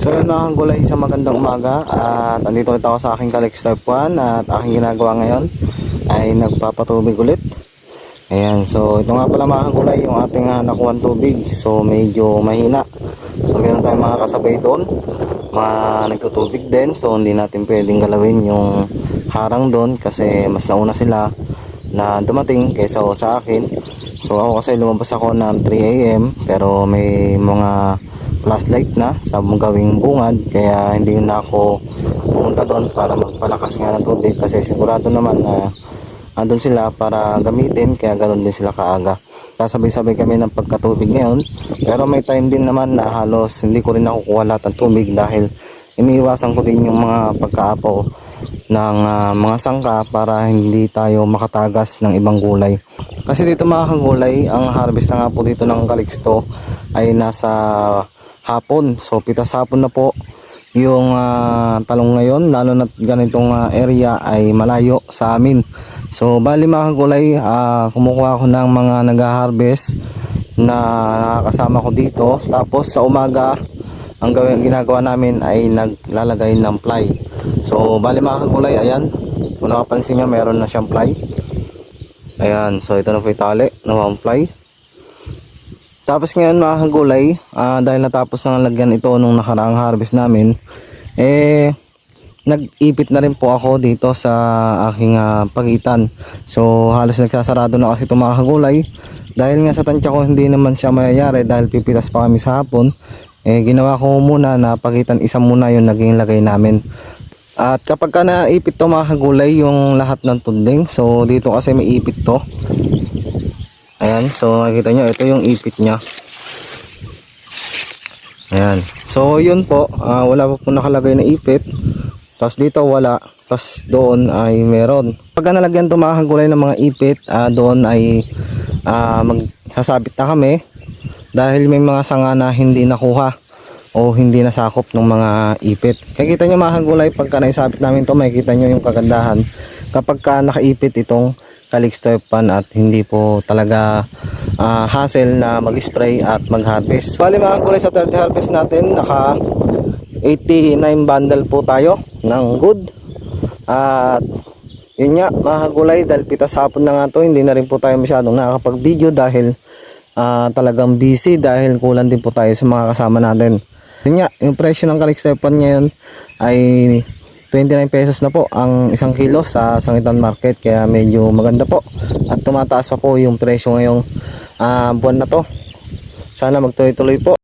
So yun mga gulay, isang magandang umaga at andito ulit ako sa aking Calix Type 1 at aking ginagawa ngayon ay nagpapatubig ulit. Ayan, so ito nga pala mga gulay yung ating nakuha tubig, so medyo mahina. So meron tayong mga kasabay doon, mga nagtutubig din, so hindi natin pwedeng galawin yung harang doon kasi mas nauna sila na dumating kaysa sa akin. So ako kasi lumabas ako ng 3 AM pero may mga flashlight na sa gawing bungad kaya hindi na ako pumunta doon para magpalakas nga ng tubig kasi sigurado naman na andun sila para gamitin kaya ganoon din sila kaaga. Sabay-sabay kami ng pagkatubig ngayon pero may time din naman na halos hindi ko rin nakukuha lahat ng tubig dahil iniiwasan ko din yung mga pagkaapaw ng mga sangka para hindi tayo makatagas ng ibang gulay. Kasi dito mga kagulay, ang harvest na nga po dito ng Calixto ay nasa hapon. So pitas hapon na po yung talong ngayon, lalo na ganitong area ay malayo sa amin. So bali mga kagulay, kumukuha ako ng mga nag-harvest na nakakasama ko dito. Tapos sa umaga ang ginagawa namin ay naglalagay ng fly. So bali mga kagulay, ayan, kung nakapansin nyo meron na siyang fly. Ayan, so ito na po itali ng fly. Tapos ngayon mga kagulay, dahil natapos na lagyan ito nung nakaraang harvest namin, nag-ipit na rin po ako dito sa aking pagitan. So halos nagsasarado na kasi ito mga kagulay. Dahil nga sa tansya ko hindi naman siya mayayari dahil pipitas pa kami sa hapon, ginawa ko muna na pagitan isa muna yung naging lagay namin. At kapag ka naipit to mga kagulay yung lahat ng tudling, so dito kasi may ipit to. Ayan, so nakikita nyo, ito yung ipit nya. Ayan, so yun po, wala po nakalagay na ipit. Tapos dito wala, tapos doon ay meron. Pagka nalagyan to mga kagulay ng mga ipit, doon ay magsasabit na kami. Dahil may mga sanga na hindi nakuha o hindi nasakop ng mga ipit. Kaya kita nyo mga kagulay, pagka naisabit namin to, makikita nyo yung kagandahan kapag ka nakaipit itong Calixto F1 at hindi po talaga hassle na mag-spray at mag-harvest. Bali mga kagulay, sa third harvest natin naka 89 bundle po tayo ng good. At yun nga mga kagulay, dahil pitas hapon na nga to, hindi na rin po tayo masyadong nakakapag-video dahil talagang busy dahil kulang din po tayo sa mga kasama natin. Yun nga, yung presyo ng Calixto F1 ngayon ay 29 pesos na po ang 1 kilo sa Sangitan Market, kaya medyo maganda po at tumataas pa po yung presyo ngayong buwan na to. Sana magtuloy-tuloy po.